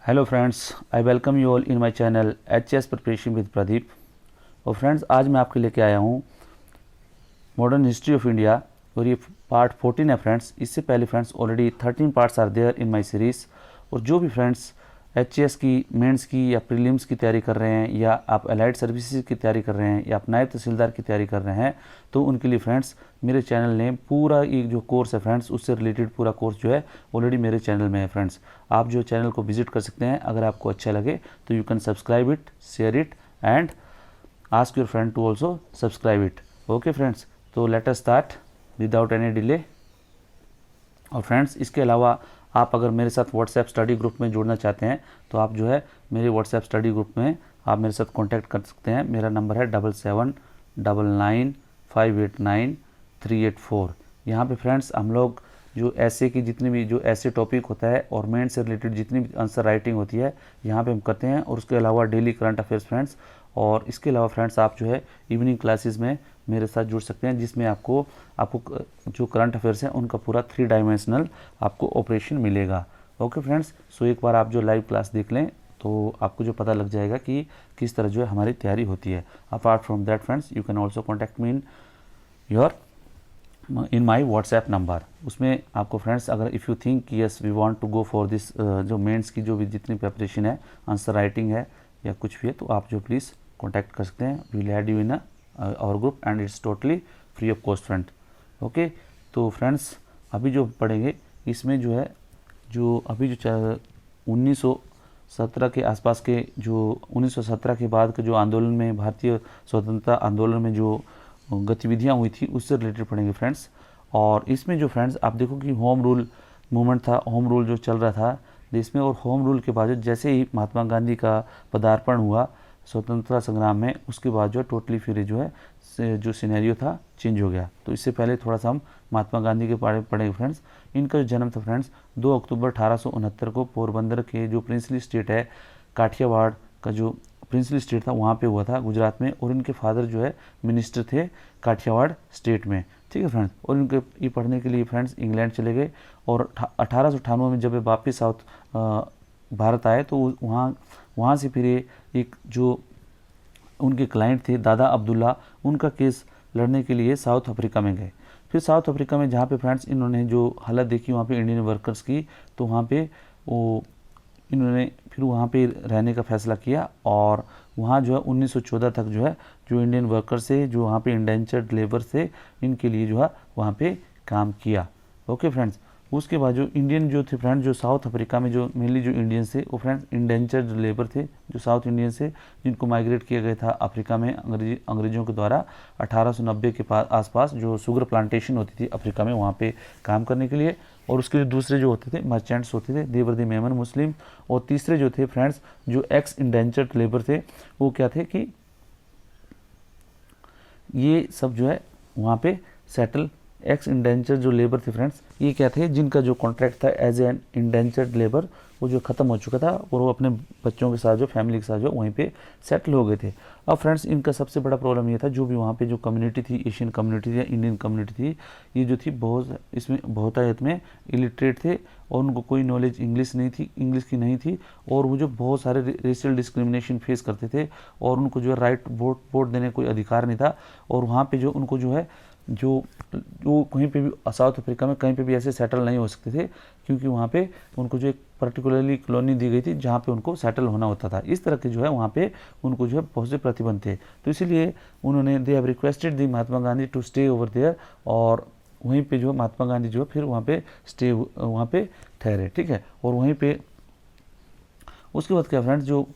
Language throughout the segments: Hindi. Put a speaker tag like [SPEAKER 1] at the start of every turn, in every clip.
[SPEAKER 1] Hello friends, I welcome you all in my channel HS preparation with Pradeep. और फ्रेंड्स, आज मैं आपके लेके आया हूँ मॉडर्न हिस्ट्री ऑफ इंडिया और ये पार्ट 14 है फ्रेंड्स। इससे पहले friends already 13 parts are there in my series. और जो भी फ्रेंड्स एचएस की मेंस की या प्रीलिम्स की तैयारी कर रहे हैं, या आप अलाइड सर्विसेज की तैयारी कर रहे हैं, या आप नायब तहसीलदार की तैयारी कर रहे हैं, तो उनके लिए फ्रेंड्स मेरे चैनल ने पूरा एक जो कोर्स है फ्रेंड्स, उससे रिलेटेड पूरा कोर्स जो है ऑलरेडी मेरे चैनल में है फ्रेंड्स। आप जो चैनल को विजिट कर सकते हैं। अगर आपको अच्छा लगे तो you can subscribe it, share it and ask your friend to also subscribe it. Okay friends, तो let us start without any delay. और फ्रेंड्स, इसके अलावा आप अगर मेरे साथ व्हाट्सएप स्टडी ग्रुप में जुड़ना चाहते हैं तो आप जो है मेरे व्हाट्सएप स्टडी ग्रुप में आप मेरे साथ कांटेक्ट कर सकते हैं। मेरा नंबर है 7799589384। यहाँ पे फ्रेंड्स हम लोग जो ऐसे की जितनी भी जो ऐसे टॉपिक होता है और मेन से रिलेटेड जितनी भी आंसर राइटिंग होती है यहाँ पे हम करते हैं। और उसके अलावा डेली करंट अफेयर्स फ्रेंड्स। और इसके अलावा फ्रेंड्स आप जो है इवनिंग क्लासेस में मेरे साथ जुड़ सकते हैं, जिसमें आपको जो करंट अफेयर्स हैं उनका पूरा 3 डायमेंशनल आपको ऑपरेशन मिलेगा। ओके फ्रेंड्स, सो एक बार आप जो लाइव क्लास देख लें तो आपको जो पता लग जाएगा कि किस तरह जो है हमारी तैयारी होती है। Apart from that friends, you can also contact me in my WhatsApp number. उसमें आपको फ्रेंड्स अगर if you think yes we want to go for this जो मेंस की जो भी जितनी प्रिपरेशन है, आंसर राइटिंग है या कुछ भी है, तो आप जो प्लीज़ कॉन्टैक्ट कर सकते हैं। We'll add you in our group and it's totally free of cost friend. Okay, तो फ्रेंड्स अभी जो पढ़ेंगे इसमें जो है जो अभी जो 1917 के आसपास के जो 1917 के बाद के जो आंदोलन में भारतीय स्वतंत्रता आंदोलन में जो गतिविधियां हुई थी उससे रिलेटेड पढ़ेंगे फ्रेंड्स। और इसमें जो फ्रेंड्स आप देखो कि होम रूल मूवमेंट था, होम रूल जो चल रहा था देश में, और होम रूल के बाद जैसे ही महात्मा गांधी का पदार्पण हुआ स्वतंत्रता संग्राम में, उसके बाद जो टोटली फिर जो है जो सिनेरियो था चेंज हो गया। तो इससे पहले थोड़ा सा हम महात्मा गांधी के बारे में पढ़ेंगे फ्रेंड्स। इनका जो जन्म था फ्रेंड्स 2 अक्टूबर 1869 को पोरबंदर के जो प्रिंसली स्टेट है काठियावाड़ का जो प्रिंसली स्टेट था वहाँ पे हुआ था गुजरात में। और इनके फादर जो है मिनिस्टर थे काठियावाड़ स्टेट में। ठीक है फ्रेंड्स, और इनके ये पढ़ने के लिए फ्रेंड्स इंग्लैंड चले गए। और 1898 में जब वे वापस साउथ भारत आए तो वहाँ से फिर एक जो उनके क्लाइंट थे दादा अब्दुल्ला, उनका केस लड़ने के लिए साउथ अफ्रीका में गए। फिर साउथ अफ्रीका में जहाँ पे फ्रेंड्स इन्होंने जो हालत देखी वहाँ पे इंडियन वर्कर्स की, तो वहाँ पे वो इन्होंने फिर वहाँ पे रहने का फैसला किया। और वहाँ जो है 1914 तक जो है जो इंडियन वर्कर्स थे, जो वहाँ पे इंडेंचर्ड लेबर थे, इनके लिए जो है वहाँ पे काम किया। ओके फ्रेंड्स, उसके बाद जो इंडियन जो थे फ्रेंड्स, जो साउथ अफ्रीका में जो मेनली जो इंडियंस थे वो फ्रेंड्स इंडेंचर्ड लेबर थे, जो साउथ इंडियंस थे जिनको माइग्रेट किया गया था अफ्रीका में अंग्रेजों के द्वारा 1890 के आसपास। जो शुगर प्लांटेशन होती थी अफ्रीका में, वहाँ पे काम करने के लिए। और उसके दूसरे जो होते थे मर्चेंट्स होते थे, दे वर द मेमन मुस्लिम। और तीसरे जो थे फ्रेंड्स जो एक्स इंडेंचर्ड लेबर थे, वो क्या थे कि ये सब जो है वहाँ पे सेटल एक्स इंडेंचर जो लेबर थे फ्रेंड्स, ये क्या थे जिनका जो कॉन्ट्रैक्ट था एज एन इंडेंचर्ड लेबर वो जो ख़त्म हो चुका था, और वो अपने बच्चों के साथ जो फैमिली के साथ जो वहीं पे सेटल हो गए थे। अब फ्रेंड्स इनका सबसे बड़ा प्रॉब्लम ये था, जो भी वहाँ पे जो कम्युनिटी थी, एशियन कम्युनिटी थी या इंडियन कम्युनिटी थी, ये जो थी बहुत इसमें बहुतायत में इलिटरेट थे और उनको कोई नॉलेज इंग्लिश की नहीं थी। और वो जो बहुत सारे रेशियल डिस्क्रिमिनेशन फेस करते थे, और उनको जो है राइट वोट देने कोई अधिकार नहीं था। और वहाँ पे जो उनको जो है जो कहीं पे भी साउथ अफ्रीका में कहीं पे भी ऐसे सेटल नहीं हो सकते थे, क्योंकि वहाँ पे उनको जो एक पर्टिकुलरली कॉलोनी दी गई थी जहाँ पे उनको सेटल होना होता था। इस तरह के जो है वहाँ पे उनको जो है बहुत से प्रतिबंध थे। तो इसीलिए उन्होंने they have requested the Mahatma Gandhi to stay over there, और वहीं पे जो महात्मा गांधी जो है फिर वहाँ पे स्टे वहाँ पे ठहरे। ठीक है, और वहीं पे उसके बाद क्या फ्रेंड्स, जो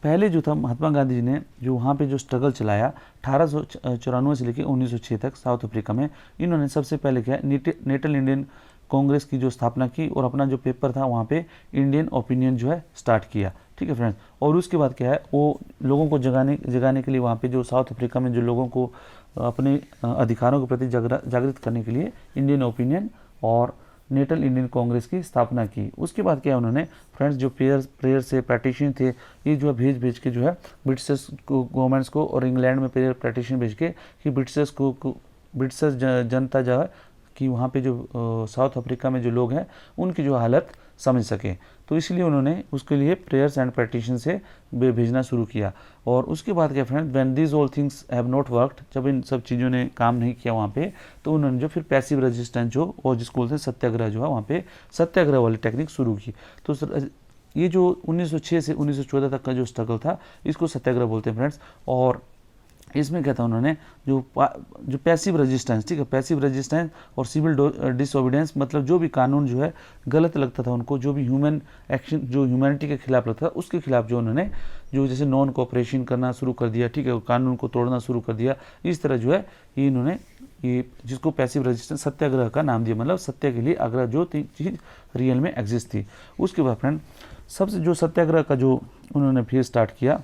[SPEAKER 1] पहले जो था महात्मा गांधी जी ने जो वहाँ पे जो स्ट्रगल चलाया 1894 से लेकर 1906 तक साउथ अफ्रीका में, इन्होंने सबसे पहले क्या नेटल इंडियन कांग्रेस की जो स्थापना की, और अपना जो पेपर था वहाँ पे इंडियन ओपिनियन जो है स्टार्ट किया। ठीक है फ्रेंड्स, और उसके बाद क्या है, वो लोगों को जगाने के लिए वहाँ पे जो साउथ अफ्रीका में जो लोगों को अपने अधिकारों के प्रति जागृत करने के लिए इंडियन ओपिनियन और नेटल इंडियन कांग्रेस की स्थापना की। उसके बाद क्या उन्होंने फ्रेंड्स जो प्रेयर से पैटिशन थे, ये जो है भेज के जो है ब्रिटिश गवर्नमेंट्स को और इंग्लैंड में प्रेयर पैटिशन भेज के कि ब्रिटिश जनता जो है कि वहाँ पे जो साउथ अफ्रीका में जो लोग हैं उनकी जो हालत समझ सकें। तो इसलिए उन्होंने उसके लिए प्रेयर्स एंड पेटिशन से भेजना शुरू किया। और उसके बाद क्या friends, when these all things have not worked, जब इन सब चीज़ों ने काम नहीं किया वहाँ पे, तो उन्होंने जो फिर पैसिव रेजिस्टेंस जो और जिसको बोलते हैं सत्याग्रह, जो है वहाँ पे सत्याग्रह वाली टेक्निक शुरू की। तो ये जो 1906 से 1914 तक का जो स्ट्रगल था, इसको सत्याग्रह बोलते हैं फ्रेंड्स। और इसमें क्या था, उन्होंने जो पैसिव रेजिस्टेंस, ठीक है, पैसिव रेजिस्टेंस और सिविल डिसओबीडियंस, मतलब जो भी कानून जो है गलत लगता था उनको, जो भी ह्यूमन एक्शन जो ह्यूमैनिटी के खिलाफ लगता था, उसके खिलाफ जो उन्होंने जो जैसे नॉन कोऑपरेशन करना शुरू कर दिया, ठीक है, कानून को तोड़ना शुरू कर दिया। इस तरह जो है ये इन्होंने ये जिसको पैसिव रेजिस्टेंस सत्याग्रह का नाम दिया, मतलब सत्य के लिए आग्रह जो चीज़ रियल में एग्जिस्ट थी। उसके बाद फ्रेंड सबसे जो सत्याग्रह का जो उन्होंने फिर स्टार्ट किया,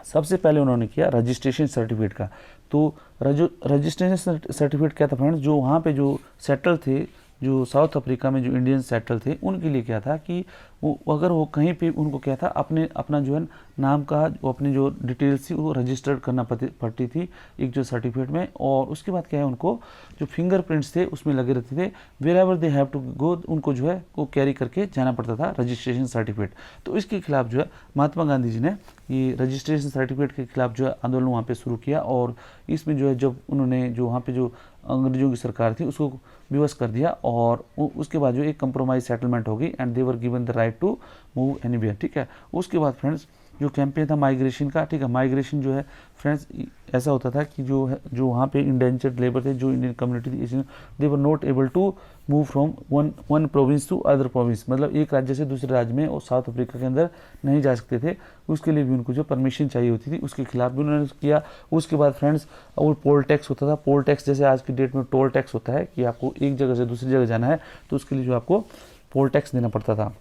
[SPEAKER 1] सबसे पहले उन्होंने किया रजिस्ट्रेशन सर्टिफिकेट का। तो रजिस्ट्रेशन सर्टिफिकेट क्या था फ्रेंड्स, जो वहाँ पे जो सेटल थे, जो साउथ अफ्रीका में जो इंडियन सेटल थे, उनके लिए क्या था कि वो अगर वो कहीं पे उनको क्या था अपना जो है नाम का वो अपनी जो डिटेल्स थी वो रजिस्टर्ड करना पड़ती थी एक जो सर्टिफिकेट में। और उसके बाद क्या है, उनको जो फिंगरप्रिंट्स थे उसमें लगे रहते थे, wherever they have to go, उनको जो है वो कैरी करके जाना पड़ता था रजिस्ट्रेशन सर्टिफिकेट। तो इसके खिलाफ जो है महात्मा गांधी जी ने ये रजिस्ट्रेशन सर्टिफिकेट के खिलाफ जो है आंदोलन वहाँ पे शुरू किया। और इसमें जो है जब उन्होंने जो वहाँ पे जो अंग्रेजों की सरकार थी उसको विवश कर दिया, और उसके बाद जो एक कंप्रोमाइज सेटलमेंट होगी and they were given the right to move anywhere, ठीक है। उसके बाद फ्रेंड्स जो कैंपेन था माइग्रेशन का, ठीक है, माइग्रेशन जो है फ्रेंड्स ऐसा होता था कि जो वहाँ पे इंडेंचर्ड लेबर थे, जो इंडियन कम्युनिटी थी, they were not able to move from one province to other province, मतलब एक राज्य से दूसरे राज्य में और साउथ अफ्रीका के अंदर नहीं जा सकते थे। उसके लिए भी उनको जो परमिशन चाहिए होती थी, उसके खिलाफ भी उन्होंने किया। उसके बाद फ्रेंड्स वो पोल टैक्स होता था, पोल टैक्स जैसे आज की डेट में टोल टैक्स होता है कि आपको एक जगह से दूसरी जगह जाना है तो उसके लिए जो आपको पोल टैक्स देना पड़ता था।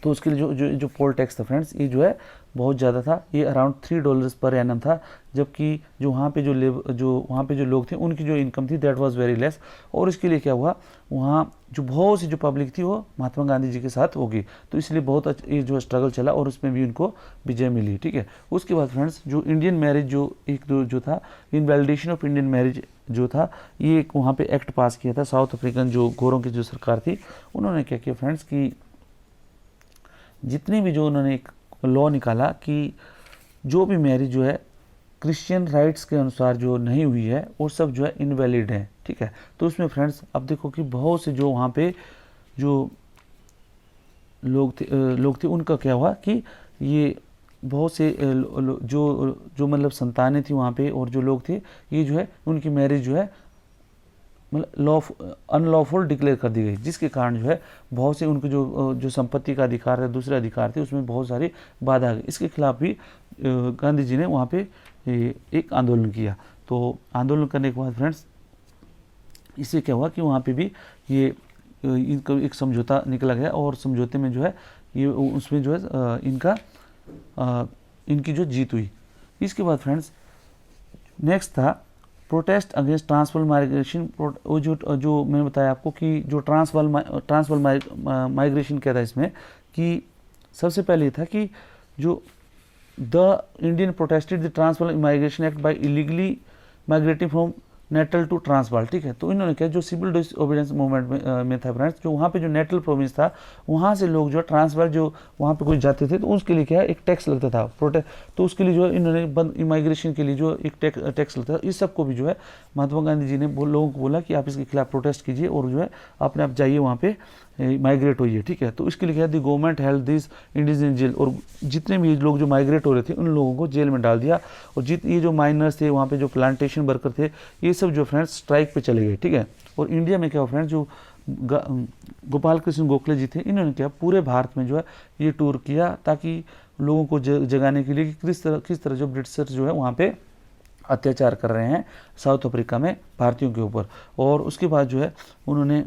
[SPEAKER 1] तो उसके लिए जो पोल टैक्स था फ्रेंड्स, ये जो है बहुत ज़्यादा था, ये अराउंड $3 पर एनम था, जबकि जो वहाँ पे वहाँ पे जो लोग थे उनकी जो इनकम थी दैट वाज वेरी लेस। और इसके लिए क्या हुआ, वहाँ जो बहुत सी जो पब्लिक थी वो महात्मा गांधी जी के साथ होगी, तो इसलिए बहुत ये जो स्ट्रगल चला और उसमें भी उनको विजय मिली, ठीक है। उसके बाद फ्रेंड्स जो इंडियन मैरिज जो था, इनवैलिडेशन ऑफ इंडियन मैरिज जो था, ये एक वहाँ पे एक्ट पास किया था साउथ अफ्रीकन जो गोरों की जो सरकार थी। उन्होंने क्या किया फ्रेंड्स कि जितने भी जो उन्होंने एक लॉ निकाला कि जो भी मैरिज जो है क्रिश्चियन राइट्स के अनुसार जो नहीं हुई है वो सब जो है इनवैलिड है, ठीक है। तो उसमें फ्रेंड्स अब देखो कि बहुत से जो वहाँ पे जो लोग थे उनका क्या हुआ कि ये बहुत से जो मतलब संतानें थी वहाँ पे और जो लोग थे, ये जो है उनकी मैरिज जो है मतलब अनलॉफुल डिक्लेयर कर दी गई, जिसके कारण जो है बहुत से उनके जो संपत्ति का अधिकार है, दूसरे अधिकार थे, उसमें बहुत सारी बाधा आ गई। इसके खिलाफ भी गांधी जी ने वहाँ पे एक आंदोलन किया। तो आंदोलन करने के बाद फ्रेंड्स इससे क्या हुआ कि वहाँ पे भी ये इनका एक समझौता निकला गया, और समझौते में जो है ये उसमें जो है इनकी जो जीत हुई। इसके बाद फ्रेंड्स नेक्स्ट था प्रोटेस्ट अगेंस्ट ट्रांसवर्ल माइग्रेशन। वो जो मैंने बताया आपको कि जो ट्रांसवर्ल माइग्रेशन क्या था इसमें, कि सबसे पहले ये था कि जो the Indian protested the Transvaal migration act by illegally migrating from Natal to Transvaal, ठीक है। तो इन्होंने क्या जो सिविल डिसओबीडियंस मूवमेंट में था फ्रेंड्स, जो वहाँ पे जो नेटल प्रोविंस था वहाँ से लोग जो ट्रांसवाल जो वहाँ पे कुछ जाते थे तो उसके लिए क्या है एक टैक्स लगता था तो उसके लिए जो है इन्होंने इमाइग्रेशन के लिए जो एक टैक्स लगता था। इस सब को भी जो है महात्मा गांधी जी ने लोगों को बोला कि आप इसके खिलाफ प्रोटेस्ट कीजिए और जो है अपने आप जाइए वहाँ पे माइग्रेट होइए, ठीक है। तो इसके लिए क्या है the government held this Indian jail, और जितने भी लोग जो माइग्रेट हो रहे थे उन लोगों को जेल में डाल दिया। और ये जो माइनर्स थे वहाँ पे जो प्लांटेशन वर्कर थे ये सब जो फ्रेंड्स स्ट्राइक पे चले गए, ठीक है। और इंडिया में क्या फ्रेंड्स जो गोपाल कृष्ण गोखले जी थे, इन्होंने क्या पूरे भारत में जो है ये टूर किया ताकि लोगों को जगाने के लिए कि किस तरह जो ब्रिटिशर्स जो है वहाँ पे अत्याचार कर रहे हैं साउथ अफ्रीका में भारतीयों के ऊपर। और उसके बाद जो है उन्होंने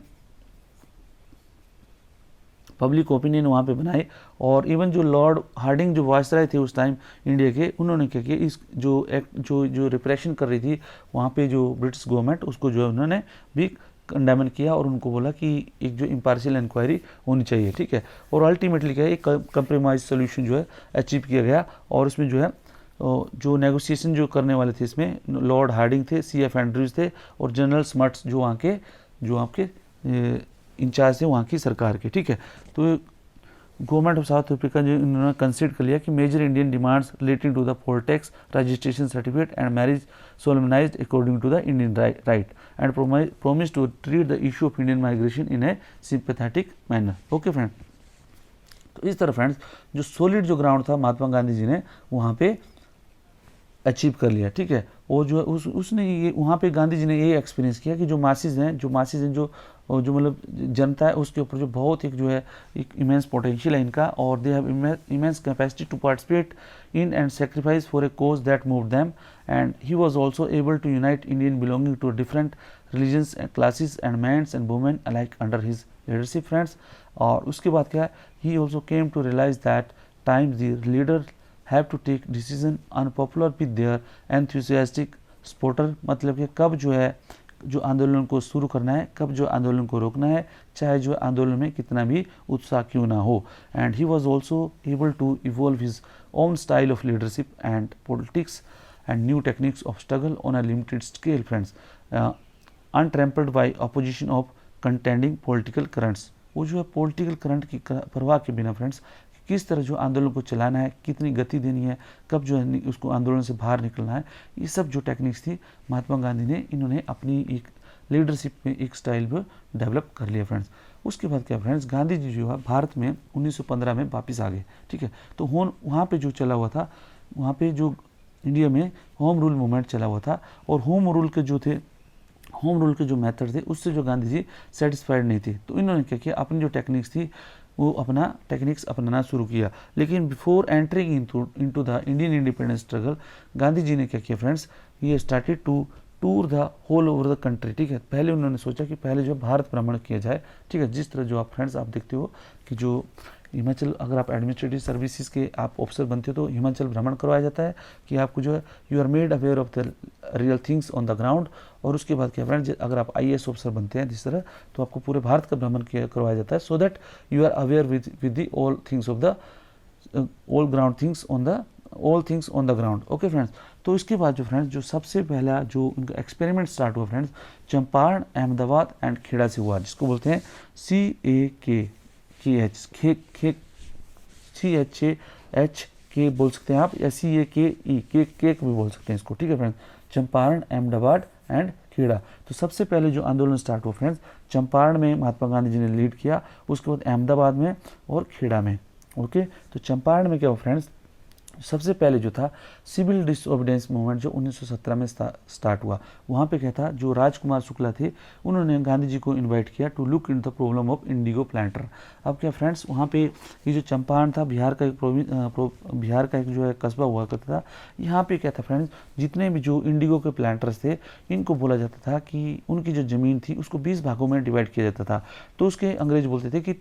[SPEAKER 1] पब्लिक ओपिनियन वहाँ पे बनाई, और इवन जो लॉर्ड हार्डिंग जो वायसराय थे उस टाइम इंडिया के, उन्होंने क्या किया इस जो एक्ट जो रिप्रेशन कर रही थी वहाँ पे जो ब्रिटिश गवर्नमेंट, उसको जो है उन्होंने भी कंडेमन किया और उनको बोला कि एक जो इम्पार्शियल इंक्वायरी होनी चाहिए, ठीक है। और अल्टीमेटली क्या है एक कंप्रोमाइज सोल्यूशन जो है अचीव किया गया, और उसमें जो है जो नेगोशिएशन जो करने वाले थे इसमें लॉर्ड हार्डिंग थे, C.F. एंड्रूज थे, और जनरल स्मट्स जो वहाँ के जो आपके इंचार्ज थे वहाँ की सरकार के, ठीक है। तो गवर्नमेंट ऑफ साउथ अफ्रीका जो इन्होंने कंसिडर कर लिया कि major Indian demands relating to the poll tax, registration certificate and marriage solemnized according to the Indian right and promise to treat the issue of Indian migration in a sympathetic manner. Okay friend, तो इस तरह फ्रेंड्स जो सॉलिड जो ग्राउंड था महात्मा गांधी जी ने वहाँ पे अचीव कर लिया। ठीक है, और जो उसने ये वहाँ पे गांधी जी ने ये एक्सपीरियंस किया कि जो मासेस हैं जो मतलब जनता है उसके ऊपर जो बहुत एक जो है एक इमेंस पोटेंशियल है इनका, और they have immense capacity to participate in and sacrifice for a cause that moved them, and he was also able to unite Indian belonging to different religions and classes and men's and women alike under his leadership friends. और उसके बाद क्या है, he also came to realise that times the leader have to take decision unpopular with their enthusiastic supporter, मतलब कि कब जो है जो आंदोलन को शुरू करना है, कब जो आंदोलन को रोकना है, चाहे जो आंदोलन में कितना भी उत्साह क्यों ना हो। And he was also able to evolve his own style of leadership and politics and new techniques of struggle on a limited scale friends, untrampled by opposition of contending political currents. वो जो है पॉलिटिकल करंट की परवाह के बिना फ्रेंड्स किस तरह जो आंदोलन को चलाना है, कितनी गति देनी है, कब जो है उसको आंदोलन से बाहर निकलना है, ये सब जो टेक्निक्स थी महात्मा गांधी ने इन्होंने अपनी एक लीडरशिप में एक स्टाइल पर डेवलप कर लिया फ्रेंड्स। उसके बाद क्या फ्रेंड्स, गांधी जी जो है भारत में 1915 में वापस आ गए। ठीक है, तो वहाँ पे जो चला हुआ था, वहाँ पे जो इंडिया में होम रूल मूवमेंट चला हुआ था, और होम रूल के जो मेथड थे उससे जो गांधी जी सेटिस्फाइड नहीं थे, तो इन्होंने क्या किया, अपनी जो टेक्निक्स थी वो अपना टेक्निक्स अपनाना शुरू किया। लेकिन before entering into the Indian independence struggle, Gandhi ji ने क्या किया फ्रेंड्स, ये started to tour the whole over the country. ठीक है, पहले उन्होंने सोचा कि पहले जो भारत भ्रमण किया जाए। ठीक है, जिस तरह जो आप फ्रेंड्स आप देखते हो कि जो हिमाचल, अगर आप एडमिनिस्ट्रेटिव सर्विसेज के आप ऑफिसर बनते हो तो हिमाचल भ्रमण करवाया जाता है कि आपको जो है you are made aware of the real things on the ground. और उसके बाद क्या फ्रेंड्स, अगर आप IAS ऑफिसर बनते हैं जिस तरह, तो आपको पूरे भारत का भ्रमण करवाया जाता है, so that you are aware with the all things of the all ground things on the all things on the ground. Okay friends, तो इसके बाद जो फ्रेंड्स जो सबसे पहला जो उनका एक्सपेरिमेंट स्टार्ट हुआ फ्रेंड्स, चंपारण, अहमदाबाद एंड खेड़ा से हुआ, जिसको बोलते हैं CAKH बोल सकते हैं आप, या CAKE केक भी बोल सकते हैं इसको। ठीक है फ्रेंड्स, चंपारण, अहमदाबाद एंड खेड़ा। तो सबसे पहले जो आंदोलन स्टार्ट हुआ फ्रेंड्स, चंपारण में महात्मा गांधी जी ने लीड किया, उसके बाद अहमदाबाद में और खेड़ा में। ओके, तो चंपारण में क्या हुआ फ्रेंड्स, सबसे पहले जो था सिविल डिसओबीडियंस मूवमेंट जो 1917 में स्टार्ट हुआ। वहाँ पे क्या था, जो राजकुमार शुक्ला थे उन्होंने गांधी जी को इनवाइट किया to look in the problem of indigo planter. अब क्या फ्रेंड्स, वहाँ पे ये जो चंपारण था बिहार का एक जो है कस्बा हुआ करता था। यहाँ पे क्या था फ्रेंड्स, जितने भी जो इंडिगो के प्लांटर्स थे इनको बोला जाता था कि उनकी जो ज़मीन थी उसको 20 भागों में डिवाइड किया जाता था। तो उसके अंग्रेज बोलते थे कि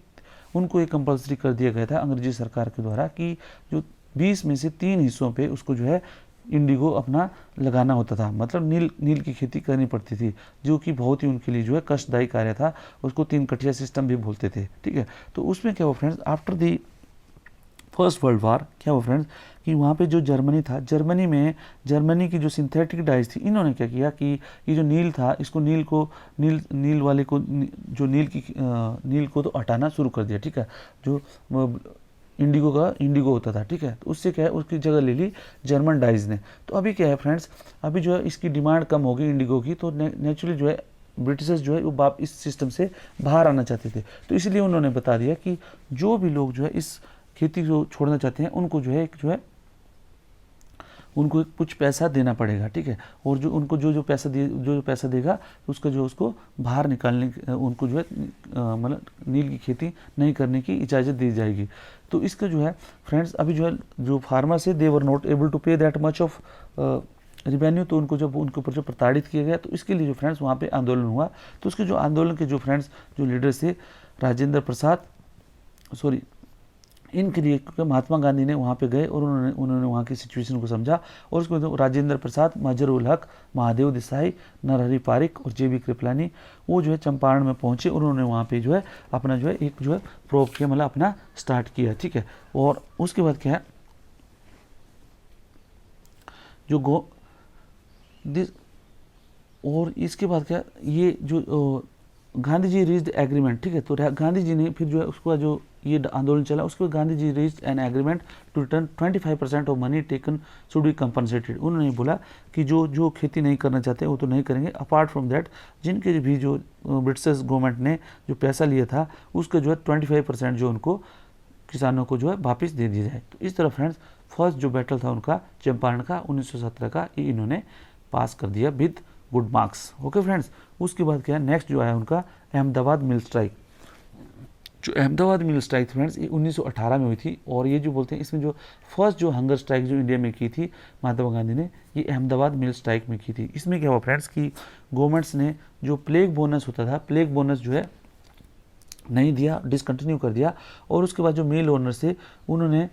[SPEAKER 1] उनको ये कंपल्सरी कर दिया गया था अंग्रेजी सरकार के द्वारा कि जो 20 में से 3 हिस्सों पे उसको जो है इंडिगो अपना लगाना होता था, मतलब नील की खेती करनी पड़ती थी, जो कि बहुत ही उनके लिए जो है कष्टदायी कार्य था। उसको 3 कठिया सिस्टम भी बोलते थे। ठीक है, तो उसमें क्या हुआ friends, after the first world war क्या हुआ फ्रेंड्स कि वहाँ पे जो जर्मनी था, जर्मनी की जो सिंथेटिक डाइज थी, इन्होंने क्या किया कि ये जो नील था इसको नील को तो हटाना शुरू कर दिया। ठीक है, जो इंडिगो होता था। ठीक है, तो उससे क्या है उसकी जगह ले ली जर्मन डाइज ने। तो अभी क्या है फ्रेंड्स, अभी जो है इसकी डिमांड कम होगी इंडिगो की, तो नेचुरली जो है ब्रिटिशर्स जो है वो इस सिस्टम से बाहर आना चाहते थे। तो इसलिए उन्होंने बता दिया कि जो भी लोग जो है इस खेती को छोड़ना चाहते हैं उनको जो है उनको कुछ पैसा देना पड़ेगा। ठीक है, और जो उनको जो पैसा देगा उसको बाहर निकालने, उनको जो है मतलब नील की खेती नहीं करने की इजाज़त दी जाएगी। तो इसका जो है फ्रेंड्स अभी जो है जो फार्मर्स है दे वर नॉट एबल टू पे दैट मच ऑफ रिवेन्यू, तो उनके ऊपर जो प्रताड़ित किया गया। तो इसके लिए जो फ्रेंड्स वहाँ पे आंदोलन हुआ। तो उसके जो आंदोलन के जो फ्रेंड्स जो लीडर्स थे इनके लिए, क्योंकि महात्मा गांधी ने वहाँ पे गए और उन्होंने वहाँ की सिचुएशन को समझा, और उसके बाद राजेंद्र प्रसाद, मजहरुल हक, महादेव देसाई, नरहरि पारिक और JB कृपलानी वो जो है चंपारण में पहुँचे। उन्होंने वहाँ पे जो है अपना जो है एक जो है प्रोब किया, मतलब अपना स्टार्ट किया। ठीक है, और उसके बाद क्या है और इसके बाद क्या ये जो गांधी जी रीच्ड एग्रीमेंट। ठीक है, तो गांधी जी ने फिर जो है उसका जो ये आंदोलन चला, उसके बाद Gandhi ji reached an agreement to return 25% of money taken should be compensated. उन्होंने बोला कि जो जो खेती नहीं करना चाहते वो तो नहीं करेंगे, अपार्ट फ्रॉम दैट जिनके भी जो ब्रिटिश गवर्नमेंट ने जो पैसा लिया था उसका जो है 25% जो उनको किसानों को जो है वापस दे दिया जाए। तो इस तरह फ्रेंड्स फर्स्ट जो बैटल था उनका चंपारण का 1917 का, ये इन्होंने पास कर दिया with good marks. Okay friends, उसके बाद क्या है नेक्स्ट जो आया उनका अहमदाबाद मिल स्ट्राइक। जो अहमदाबाद मिल स्ट्राइक थी फ्रेंड्स ये 1918 में हुई थी, और ये जो बोलते हैं इसमें जो फर्स्ट जो हंगर स्ट्राइक जो इंडिया में की थी महात्मा गांधी ने, ये अहमदाबाद मिल स्ट्राइक में की थी। इसमें क्या हुआ फ्रेंड्स कि गवर्नमेंट्स ने जो प्लेग बोनस होता था, प्लेग बोनस जो है नहीं दिया, डिसकंटिन्यू कर दिया, और उसके बाद जो मिल ओनर्स थे उन्होंने,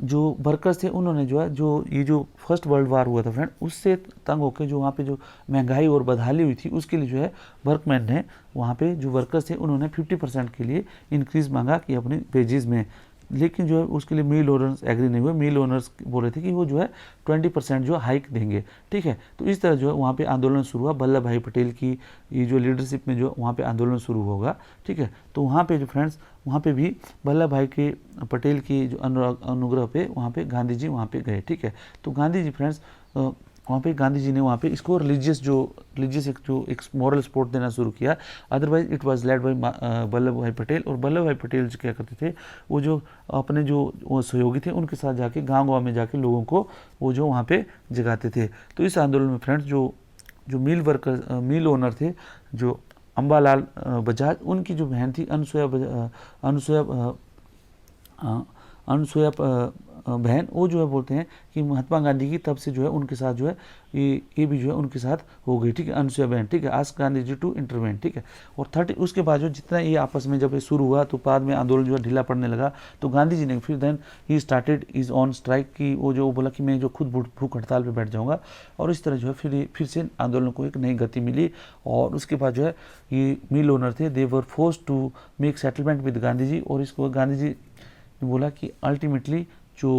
[SPEAKER 1] जो वर्कर्स थे उन्होंने जो है जो ये जो फर्स्ट वर्ल्ड वार हुआ था फ्रेंड उससे तंग होकर जो वहाँ पे जो महंगाई और बदहाली हुई थी उसके लिए जो है वर्कमैन ने वहाँ पे जो वर्कर्स थे उन्होंने 50% के लिए इंक्रीज मांगा कि अपनी वेजेस में, लेकिन जो है उसके लिए मिल ओनर्स एग्री नहीं हुए। मिल ओनर्स बोल रहे थे कि वो जो है 20% जो हाइक देंगे, ठीक है। तो इस तरह जो है वहाँ पे आंदोलन शुरू हुआ, वल्लभ भाई पटेल की ये जो लीडरशिप में जो वहाँ पे आंदोलन शुरू होगा, ठीक है। तो वहाँ पे जो फ्रेंड्स वहाँ पे भी वल्लभ भाई के पटेल की जो अनुग्रह पे वहाँ पे गांधी जी वहाँ पे गए, ठीक है। तो गांधी जी फ्रेंड्स वहाँ पे गांधी जी ने वहाँ पे इसको रिलीजियस एक मॉरल सपोर्ट देना शुरू किया। Otherwise it was led by Vallabh Bhai Patel, और वल्लभ भाई पटेल जो क्या करते थे वो जो अपने जो वो सहयोगी थे उनके साथ जाके गाँव में जाके लोगों को वो जो वहाँ पे जगाते थे। तो इस आंदोलन में फ्रेंड्स जो मिल ओनर थे जो अम्बालाल बजाज, उनकी जो बहन थी अनसुया बहन, वो जो है बोलते हैं कि महात्मा गांधी की तब से जो है उनके साथ जो है ये भी जो है उनके साथ हो गई, ठीक है, अनसुया बहन, ठीक है। Ask Gandhi ji to intervene, ठीक है। और 30 उसके बाद जो जितना ये आपस में जब ये शुरू हुआ तो बाद में आंदोलन जो है ढीला पड़ने लगा, तो गांधी जी ने फिर then he started is on strike की वो जो बोला कि मैं जो खुद भूख हड़ताल पर बैठ जाऊँगा, और इस तरह जो है फिर से आंदोलन को एक नई गति मिली। और उसके बाद जो है ये मिल ओनर थे they were force to make settlement with Gandhi ji, और इसको गांधी जी ने बोला कि अल्टीमेटली जो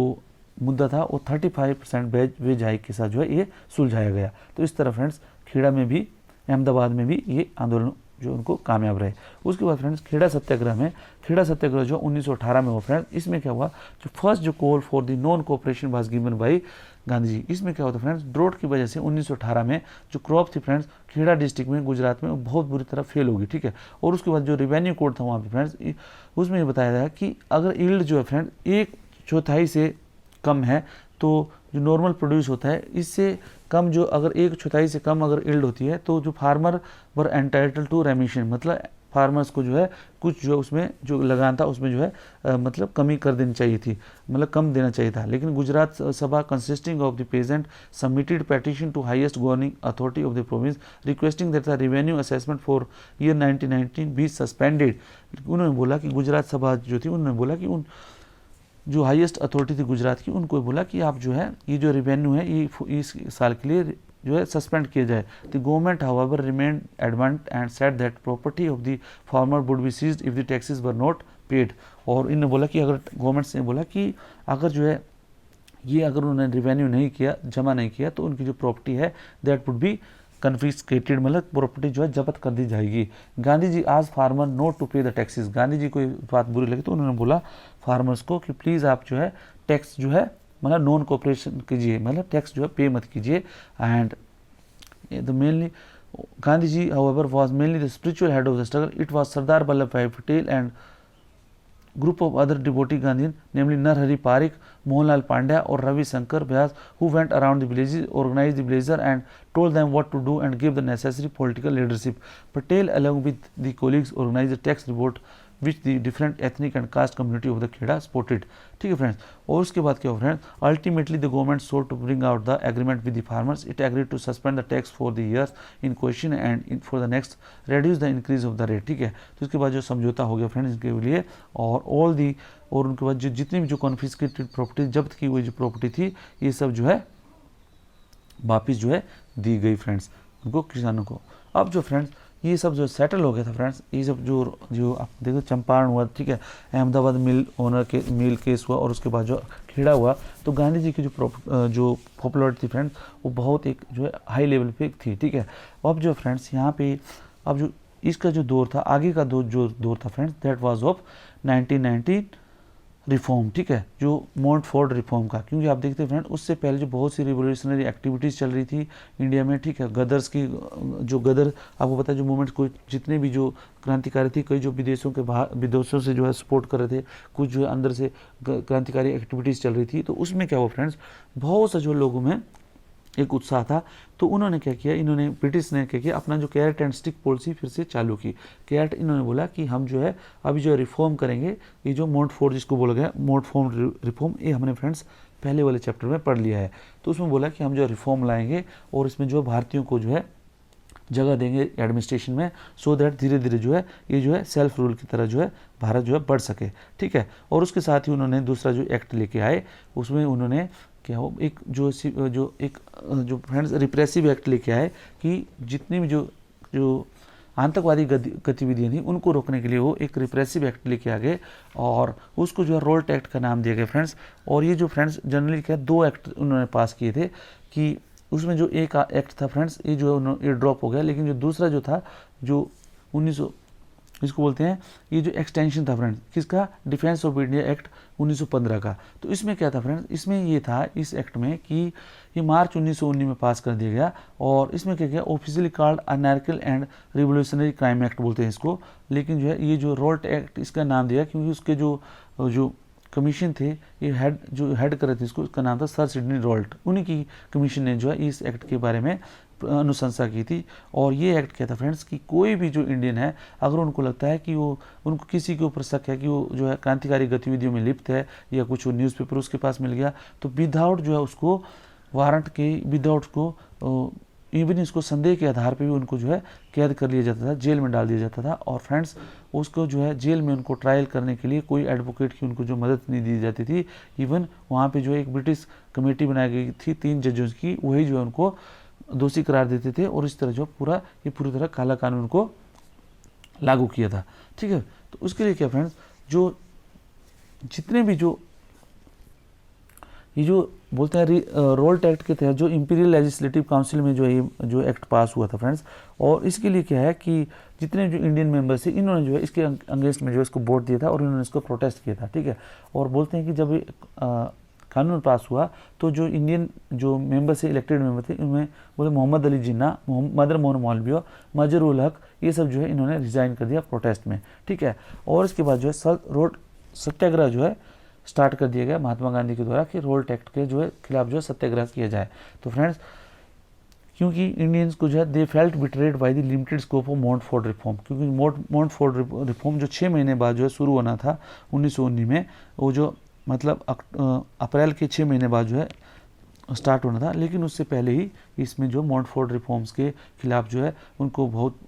[SPEAKER 1] मुद्दा था वो 35% वेज हाइक के साथ जो है ये सुलझाया गया। तो इस तरह फ्रेंड्स खेड़ा में भी अहमदाबाद में भी ये आंदोलन जो उनको कामयाब रहे। उसके बाद फ्रेंड्स खेड़ा सत्याग्रह जो 1918 में हुआ फ्रेंड्स, इसमें क्या हुआ जो फर्स्ट जो call for the non cooperation was given by Gandhi ji. इसमें क्या होता फ्रेंड्स ड्रोट की वजह से 1918 में जो क्रॉप थी फ्रेंड्स खेड़ा डिस्ट्रिक्ट में गुजरात में बहुत बुरी तरह फेल होगी, ठीक है। और उसके बाद जो रेवेन्यू कोड था वहाँ पे फ्रेंड्स उसमें ये बताया गया कि अगर यील्ड जो है फ्रेंड 1/4 से कम है तो जो नॉर्मल प्रोड्यूस होता है इससे कम जो अगर 1/4 से कम अगर यील्ड होती है तो जो farmer were entitled to remission, मतलब फार्मर्स को जो है कुछ जो उसमें जो लगान था उसमें जो है मतलब कमी कर देनी चाहिए थी, मतलब कम देना चाहिए था। लेकिन Gujarat Sabha consisting of the peasant submitted petition to highest governing authority of the province requesting that the revenue assessment for year 1919 be suspended. उन्होंने बोला कि गुजरात सभा जो थी उन्होंने बोला कि उन जो हाईएस्ट अथॉरिटी थी गुजरात की उनको बोला कि आप जो है ये जो रेवेन्यू है ये इस साल के लिए जो है सस्पेंड किया जाए। The government however remained adamant and said that property of the farmer would be seized if the taxes were not paid. और इन्होंने बोला कि अगर गवर्नमेंट ने बोला कि अगर जो है ये अगर उन्होंने रेवेन्यू नहीं किया, जमा नहीं किया, तो उनकी जो प्रॉपर्टी है दैट वुड बी कन्फिस्केटेड, मतलब प्रॉपर्टी जो है जब्त कर दी जाएगी। गांधी जी आज फार्मर नोट टू पे द टैक्सेस। गांधी जी को ये बात बुरी लगी तो उन्होंने बोला फार्मर्स को कि प्लीज़ आप जो है टैक्स जो है मतलब नॉन कोऑपरेशन कीजिए, मतलब टैक्स जो है पे मत कीजिए। And the mainly Gandhi ji however was mainly the spiritual head of the struggle. It was Sardar Vallabh Bhai Patel and group of other devotee Gandhian, namely Narhari Parikh, Mohanlal Pandya or Ravi Shankar Vyas, who went around the villages, organized the villages and told them what to do and gave the necessary political leadership. Patel along with the colleagues organized a tax revolt which the different ethnic and caste community of the Kheda supported, ठीक है फ्रेंड्स। और उसके बाद क्या हुआ friends, ultimately the government sought to bring out the agreement with the farmers. It agreed to suspend the tax for the years in question and for the next reduce the increase of the rate, ठीक है। तो इसके बाद जो समझौता हो गया फ्रेंड्स इनके लिए, और उनके बाद जो जितनी भी जो कॉन्फिस्केटेड प्रॉपर्टी जब्त की हुई जो प्रॉपर्टी थी ये सब जो है वापिस जो है दी गई फ्रेंड्स उनको, किसानों को। अब जो फ्रेंड्स ये सब जो सेटल हो गया था फ्रेंड्स, ये सब जो आप देखो चंपारण हुआ, ठीक है, अहमदाबाद मिल ओनर के मिल केस हुआ, और उसके बाद जो खेड़ा हुआ, तो गांधी जी की जो पॉपुलरिटी थी फ्रेंड्स वो बहुत एक जो है हाई लेवल पे थी, ठीक है। अब जो फ्रेंड्स यहाँ पे अब जो इसका जो दौर था, आगे का जो दौर था friends, that was of 1919 reform, ठीक है, जो मोंटफोर्ड रिफॉर्म का। क्योंकि आप देखते हैं फ्रेंड, उससे पहले जो बहुत सी रिवोल्यूशनरी एक्टिविटीज़ चल रही थी इंडिया में, ठीक है, गदर्स की, जो गदर आपको पता है, जो मूवमेंट, कोई जितने भी जो क्रांतिकारी थी, कई जो विदेशों के बाहर, विदेशों से जो है सपोर्ट कर रहे थे, कुछ जो है अंदर से क्रांतिकारी एक्टिविटीज़ चल रही थी। तो उसमें क्या हुआ फ्रेंड्स, बहुत से जो लोगों में एक उत्साह था। तो उन्होंने क्या किया, इन्होंने, ब्रिटिश ने क्या किया, अपना जो कैरेट एंड स्टिक पॉलिसी फिर से चालू की। कैरेट, इन्होंने बोला कि हम जो है अभी जो है रिफॉर्म करेंगे, ये जो मोंटफोर्ड जिसको बोला गया, मोंटफोर्ड रिफॉर्म, ये हमने फ्रेंड्स पहले वाले चैप्टर में पढ़ लिया है। तो उसमें बोला कि हम जो रिफॉर्म लाएंगे और इसमें जो भारतीयों को जो है जगह देंगे एडमिनिस्ट्रेशन में, सो दैट धीरे धीरे जो है ये जो है सेल्फ रूल की तरह जो है भारत जो है बढ़ सके, ठीक है। और उसके साथ ही उन्होंने दूसरा जो एक्ट लेके आए, उसमें उन्होंने क्या हो, एक जो फ्रेंड्स रिप्रेसिव एक्ट लेके आए कि जितनी भी जो आतंकवादी गतिविधियाँ थी उनको रोकने के लिए वो एक रिप्रेसिव एक्ट लेके आ गए, और उसको जो है रोल्ट एक्ट का नाम दिया गया फ्रेंड्स। और ये जो फ्रेंड्स जनरली क्या, 2 एक्ट उन्होंने पास किए थे, कि उसमें जो एक एक्ट था फ्रेंड्स, ये जो है ये ड्रॉप हो गया, लेकिन जो दूसरा जो था, जो 1900, इसको बोलते हैं, ये जो एक्सटेंशन था फ्रेंड्स, किसका, डिफेंस ऑफ इंडिया एक्ट 1915 का। तो इसमें क्या था फ्रेंड्स, इसमें ये था इस एक्ट में कि ये मार्च 1919 में पास कर दिया गया, और इसमें क्या किया, officially called anarchical and revolutionary crime act बोलते हैं इसको, लेकिन जो है ये जो रोल्ट एक्ट इसका नाम दिया क्योंकि उसके जो कमीशन थे, ये हेड कर रहे थे इसको, उसका नाम था सर सिडनी रोल्ट। उन्हीं की कमीशन ने जो है इस एक्ट के बारे में अनुशंसा की थी। और ये एक्ट क्या था फ्रेंड्स, कि कोई भी जो इंडियन है, अगर उनको लगता है कि वो, उनको किसी के ऊपर शक है कि वो जो है क्रांतिकारी गतिविधियों में लिप्त है, या कुछ न्यूज़पेपर उसके पास मिल गया, तो विदाउट जो है उसको वारंट के, विदाउट को इवन इसको संदेह के आधार पे भी उनको जो है कैद कर लिया जाता था, जेल में डाल दिया जाता था। और फ्रेंड्स उसको जो है जेल में उनको ट्रायल करने के लिए कोई एडवोकेट की उनको जो मदद नहीं दी जाती थी। इवन वहाँ पे जो एक ब्रिटिश कमेटी बनाई गई थी 3 जजों की, वही जो है उनको दोषी करार देते थे, और इस तरह जो पूरी तरह काला कानून को लागू किया था, ठीक है। तो उसके लिए क्या फ्रेंड्स, जो जितने भी ये जो बोलते हैं रोल्ट एक्ट के तहत जो इंपीरियल लेजिस्लेटिव काउंसिल में जो ये जो एक्ट पास हुआ था फ्रेंड्स, और इसके लिए क्या है कि जितने जो इंडियन मेंबर्स थे, इन्होंने जो है इसके अगेंस्ट में जो इसको वोट दिया था, और इन्होंने इसको प्रोटेस्ट किया था, ठीक है। और बोलते हैं कि जब कानून पास हुआ, तो जो इंडियन जो मेंबर से इलेक्टेड मेंबर थे, इनमें बोले मोहम्मद अली जिन्ना, मदर मोहन मौलवी, मजर उल हक, ये सब जो है इन्होंने रिजाइन कर दिया प्रोटेस्ट में, ठीक है। और इसके बाद जो है रोड सत्याग्रह जो है स्टार्ट कर दिया गया महात्मा गांधी के द्वारा कि रोल्ट एक्ट के जो है खिलाफ जो है सत्याग्रह किया जाए। तो फ्रेंड्स, क्योंकि इंडियंस को जो है they felt betrayed by the limited scope of Montford reform, क्योंकि मोंटफोर्ड रिफॉर्म जो 6 महीने बाद जो है शुरू होना था 1919 में, वो जो मतलब अप्रैल के 6 महीने बाद जो है स्टार्ट होना था, लेकिन उससे पहले ही इसमें जो मोंटफोर्ड रिफॉर्म्स के खिलाफ जो है उनको बहुत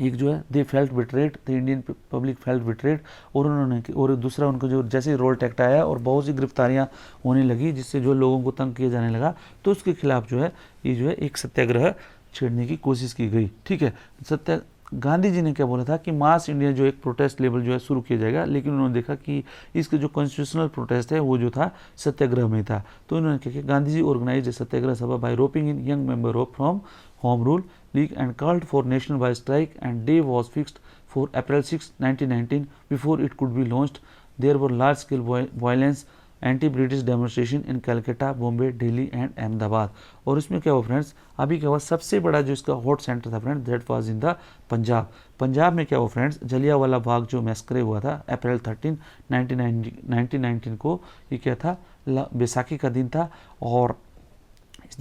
[SPEAKER 1] एक जो है they felt betrayed, the Indian public felt betrayed, और उन्होंने, और दूसरा उनको जो जैसे रोल्ट एक्ट आया और बहुत सी गिरफ्तारियां होने लगी, जिससे जो लोगों को तंग किया जाने लगा, तो उसके खिलाफ जो है ये जो है एक सत्याग्रह छेड़ने की कोशिश की गई, ठीक है। गांधी जी ने क्या बोला था कि मास इंडिया जो एक प्रोटेस्ट लेवल जो है शुरू किया जाएगा, लेकिन उन्होंने देखा कि इसके जो कॉन्स्टिट्यूशनल प्रोटेस्ट है वो जो था सत्याग्रह में था। तो उन्होंने क्या किया, Gandhi ji organise Satyagraha Sabha by roping in young member of from home rule league and called for national wide strike, and day was fixed for April 6, 1919 before it could be launched. There were large scale violence, anti British demonstration in Calcutta, Bombay, Delhi and Ahmedabad. और इसमें क्या हुआ फ्रेंड्स, अभी क्या हुआ, सबसे बड़ा जो इसका हॉट सेंटर था friends, that was in the Punjab. Punjab में क्या हुआ फ्रेंड्स, जलियांवाला बाग जो मैस्करे हुआ था April 13, 1919 को, ये क्या था, बैसाखी का दिन था। और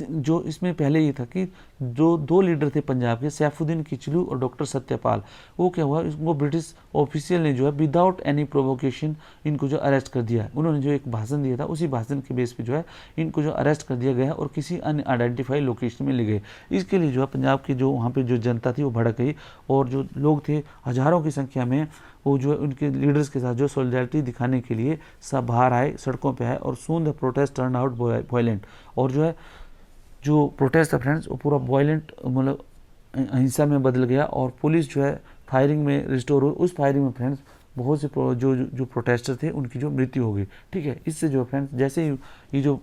[SPEAKER 1] जो इसमें पहले ये था कि जो 2 लीडर थे पंजाब के, सैफुद्दीन किचलू और डॉक्टर सत्यपाल, वो क्या हुआ, वो ब्रिटिश ऑफिशियल ने जो है विदाउट एनी प्रोवोकेशन इनको जो अरेस्ट कर दिया। उन्होंने जो एक भाषण दिया था, उसी भाषण के बेस पे जो है इनको जो अरेस्ट कर दिया गया और किसी अनआइडेंटिफाइड लोकेशन में ले गए। इसके लिए जो है पंजाब की जो वहाँ पर जो जनता थी वो भड़क गई, और जो लोग थे हज़ारों की संख्या में, वो जो है उनके लीडर्स के साथ जो सॉलिडारिटी दिखाने के लिए सब बाहर आए, सड़कों पर आए, और soon the protest turn out violent. और जो है जो प्रोटेस्ट था फ्रेंड्स वो पूरा वायलेंट, मतलब हिंसा में बदल गया, और पुलिस जो है फायरिंग में रिस्टोर हुई। उस फायरिंग में फ्रेंड्स बहुत से जो प्रोटेस्टर थे उनकी जो मृत्यु हो गई, ठीक है। इससे जो फ्रेंड्स जैसे ही ये जो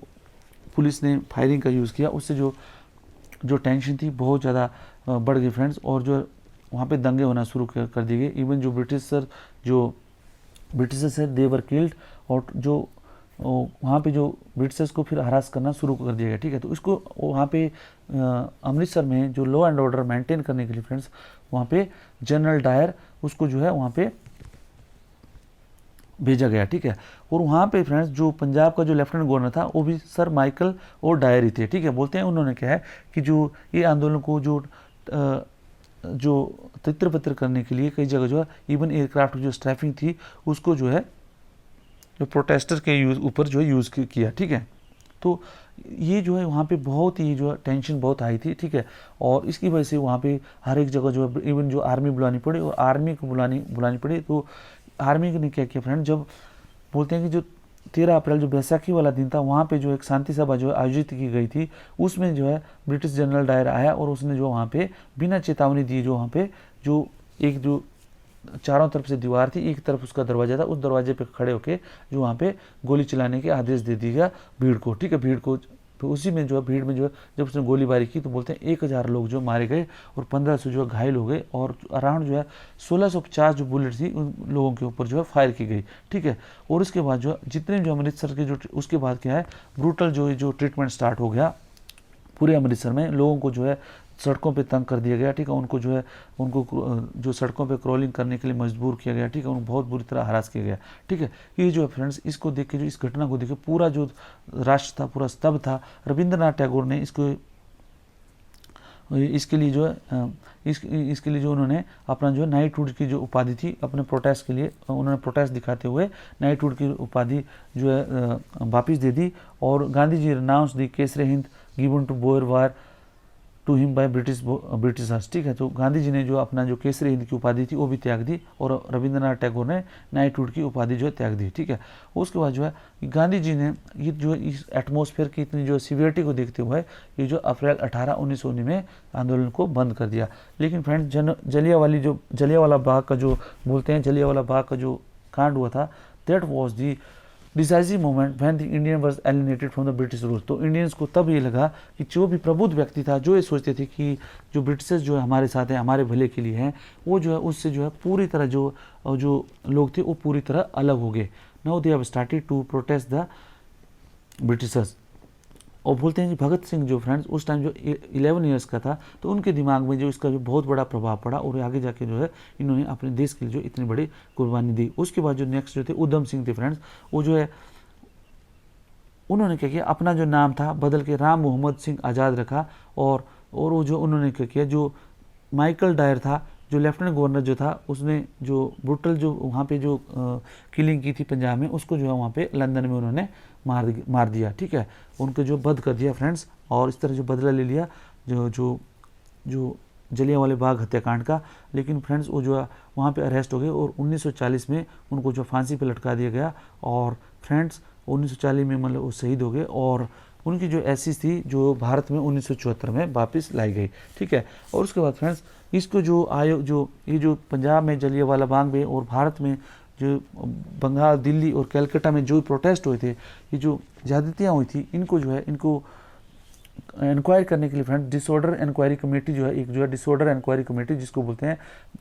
[SPEAKER 1] पुलिस ने फायरिंग का यूज़ किया, उससे जो टेंशन थी बहुत ज़्यादा बढ़ गई फ्रेंड्स। और जो वहाँ पे दंगे होना शुरू कर दिए गए। इवन जो ब्रिटिशर्स है दे वर किल्ड, और जो वहाँ पे जो ब्रिटिशर्स को फिर हरास करना शुरू कर दिया गया। ठीक है, तो इसको वहाँ पे अमृतसर में जो लॉ एंड ऑर्डर मेंटेन करने के लिए फ्रेंड्स वहाँ पे जनरल डायर उसको जो है वहाँ पे भेजा गया। ठीक है, और वहाँ पे फ्रेंड्स जो पंजाब का जो लेफ्टिनेंट गवर्नर था वो भी सर माइकल और डायर ही थे। ठीक है, बोलते हैं उन्होंने क्या है कि जो ये आंदोलन को जो तितर बितर करने के लिए कई जगह जो है इवन एयरक्राफ्ट की जो स्ट्राइफिंग थी उसको जो है जो प्रोटेस्टर के ऊपर जो है यूज़ किया। ठीक है, तो ये जो है वहाँ पे बहुत ही जो है टेंशन बहुत हाई थी। ठीक है, और इसकी वजह से वहाँ पे हर एक जगह जो है इवन जो आर्मी बुलानी पड़ी, और आर्मी को बुलानी पड़ी। तो आर्मी ने क्या किया फ्रेंड, जब बोलते हैं कि जो 13 अप्रैल जो बैसाखी वाला दिन था वहाँ पे जो एक शांति सभा जो है आयोजित की गई थी, उसमें जो है ब्रिटिश जनरल डायर आया और उसने जो वहाँ पे बिना चेतावनी दी जो वहाँ पे जो एक जो चारों तरफ से दीवार थी, एक तरफ उसका दरवाजा था, उस दरवाजे पे खड़े होके जो वहाँ पे गोली चलाने के आदेश दे दिया भीड़ को। ठीक है, भीड़ को, तो उसी में जो है भीड़ में जो है जब उसने गोलीबारी की तो बोलते हैं 1000 लोग जो मारे गए और 1500 जो है घायल हो गए, और अराउंड जो है 1650 जो बुलेट थी उन लोगों के ऊपर जो है फायर की गई। ठीक है, और उसके बाद जो जितने जो अमृतसर के जो उसके बाद क्या है ब्रूटल जो ट्रीटमेंट स्टार्ट हो गया पूरे अमृतसर में। लोगों को जो है सड़कों पे तंग कर दिया गया। ठीक है, उनको जो है उनको जो सड़कों पे क्रॉलिंग करने के लिए मजबूर किया गया। ठीक है, उनको बहुत बुरी तरह हरास किया गया। ठीक है, ये जो है फ्रेंड्स इसको देख के जो इस घटना को देख के पूरा जो राष्ट्र था पूरा स्तब्ध था। रविंद्रनाथ टैगोर ने इसके लिए जो है इसके लिए जो उन्होंने अपना जो है नाइटहुड की जो उपाधि थी अपने प्रोटेस्ट के लिए उन्होंने प्रोटेस्ट दिखाते हुए नाइटहुड की उपाधि जो है वापिस दे दी। और Gandhi ji renounce the Kesari Hind given to Boer war to him by Britishers. ठीक है, तो गांधी जी ने जो अपना जो केसरी हिंद की उपाधि थी वो भी त्याग दी, और रविंद्रनाथ टैगोर ने नाइटहुड की उपाधि जो है त्याग दी। ठीक है, उसके बाद जो है गांधी जी ने ये जो इस एटमॉस्फेयर की इतनी जो सीवियरिटी को देखते हुए ये जो अप्रैल 18 1919 में आंदोलन को बंद कर दिया। लेकिन फ्रेंड जलियांवाला बाग का जो बोलते हैं जलियांवाला बाग का जो कांड हुआ था, that was the decisive moment when the Indian was alienated from the British rule. तो इंडियंस को तब ये लगा कि जो भी प्रबुद्ध व्यक्ति था जो ये सोचते थे कि जो ब्रिटिशर्स जो है हमारे साथ हैं हमारे भले के लिए हैं, वो जो है उससे जो है पूरी तरह जो लोग थे वो पूरी तरह अलग हो गए। Now they have started to protest the Britishers. और बोलते हैं कि भगत सिंह जो फ्रेंड्स उस टाइम जो 11 ईयर्स का था, तो उनके दिमाग में जो इसका जो बहुत बड़ा प्रभाव पड़ा, और आगे जाके जो है इन्होंने अपने देश के लिए जो इतनी बड़ी कुर्बानी दी। उसके बाद जो नेक्स्ट जो थे उधम सिंह थे फ्रेंड्स, वो जो है उन्होंने क्या किया अपना जो नाम था बदल के राम मोहम्मद सिंह आज़ाद रखा। और वो जो उन्होंने क्या किया जो माइकल डायर था जो लेफ्टिनेंट गवर्नर जो था उसने जो ब्रूटल जो वहाँ पे जो किलिंग की थी पंजाब में, उसको जो है वहाँ पे लंदन में उन्होंने मार दिया। ठीक है, उनको जो बंद कर दिया फ्रेंड्स, और इस तरह जो बदला ले लिया जो जलियांवाले बाग हत्याकांड का। लेकिन फ्रेंड्स वो जो है वहाँ पे अरेस्ट हो गए और 1940 में उनको जो फांसी पे लटका दिया गया। और फ्रेंड्स 1940 में मतलब वो शहीद हो गए, और उनकी जो एसिस थी जो भारत में 1974 में वापस लाई गई। ठीक है, और उसके बाद फ्रेंड्स इसको जो आयोग जो पंजाब में जलियांवाला बाग में और भारत में जो बंगाल दिल्ली और कलकत्ता में जो प्रोटेस्ट हुए थे, ये जो ज़्यादतियाँ हुई थी, इनको जो है इनको इंक्वायरी करने के लिए फ्रेंड डिसऑर्डर इंक्वायरी कमेटी जो है एक जो है डिसऑर्डर इंक्वायरी कमेटी जिसको बोलते हैं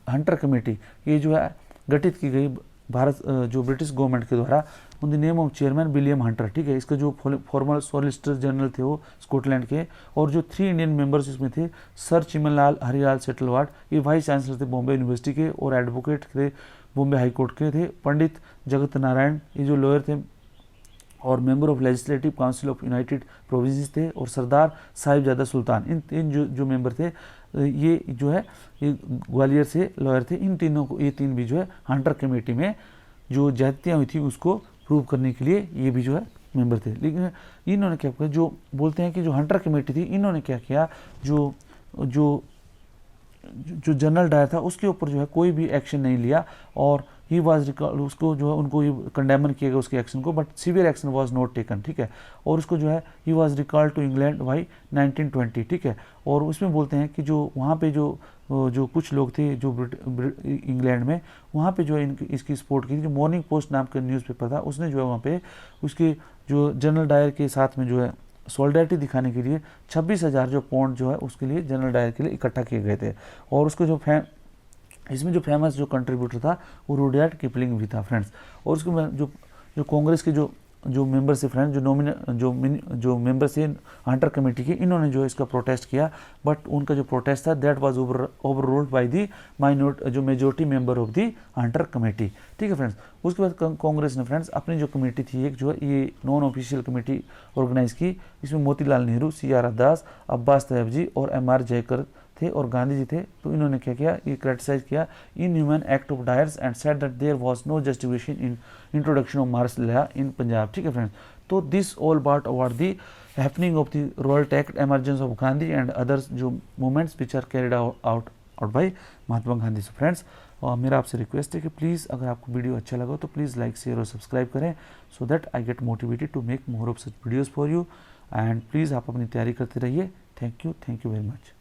[SPEAKER 1] हंटर कमेटी, ये जो है गठित की गई भारत जो ब्रिटिश गवर्नमेंट के द्वारा उन the name of chairman William Hunter. ठीक है, इसका जो फॉर्मल सॉलिसिटर जनरल थे वो स्कॉटलैंड के, और जो 3 इंडियन मेंबर्स इसमें थे सर चिमनलाल हरिलाल सेटलवाड, ये वाइस चांसलर थे बॉम्बे यूनिवर्सिटी के, और एडवोकेट थे बॉम्बे हाई कोर्ट के थे पंडित जगत नारायण, ये जो लॉयर थे, और member of legislative council of United provinces थे, और सरदार साहिबजादा सुल्तान। इन जो मेंबर थे ये जो है ये ग्वालियर से लॉयर थे। इन तीनों को ये 3 भी जो है हंटर कमेटी में जो ज्यादतियाँ हुई थी उसको प्रूव करने के लिए ये भी जो है मेंबर थे। लेकिन इन्होंने क्या किया जो बोलते हैं कि जो हंटर कमेटी थी इन्होंने क्या किया जो जनरल डायर था उसके ऊपर जो है कोई भी एक्शन नहीं लिया, और ही वाज रिकॉर्ड उसको जो है उनको ये कंडेमन किया गया उसके एक्शन को, but severe action was not taken. ठीक है, और उसको जो है he was recalled to England by 1920। ठीक है, और उसमें बोलते हैं कि जो वहाँ पे जो कुछ लोग थे जो इंग्लैंड में, वहाँ पे जो इसकी सपोर्ट की थी, जो मॉर्निंग पोस्ट नाम का न्यूज़पेपर था उसने जो है वहाँ पे उसके जो जनरल डायर के साथ में जो है सॉलिडारिटी दिखाने के लिए 26,000 जो पौंड जो है उसके लिए जनरल डायर के लिए इकट्ठा किए गए थे। और उसको जो इसमें जो फेमस जो कंट्रीब्यूटर था वो रुडयार्ड किपलिंग भी था फ्रेंड्स। और उसके बाद जो जो कांग्रेस के जो मेंबर्स थे फ्रेंड्स, जो मेंबर्स थे हंटर कमेटी के, इन्होंने जो इसका प्रोटेस्ट किया, बट उनका जो प्रोटेस्ट था that was over ruled by the जो majority member of the Hunter committee. ठीक है फ्रेंड्स। उसके बाद कांग्रेस ने फ्रेंड्स अपनी जो कमेटी थी एक जो है ये नॉन ऑफिशियल कमेटी ऑर्गेनाइज की। इसमें मोतीलाल नेहरू, CR दास, अब्बास तैयब जी और MR जयकर थे और गांधी जी थे। तो इन्होंने क्या किया, ये क्रिटिसाइज किया inhuman act of Dyer's and said that there was no justification in introduction of martial law in Punjab. ठीक है फ्रेंड्स। तो this all part about the happening of the Rowlatt act, emergence of Gandhi and others जो movements which are carried out by Mahatma Gandhi. So friends, मेरा आपसे रिक्वेस्ट है कि प्लीज़ अगर आपको वीडियो अच्छा लगा तो प्लीज़ लाइक, शेयर और सब्सक्राइब करें, so that I get motivated to make more of such videos for you. And please आप अपनी तैयारी करते रहिए। Thank you very much.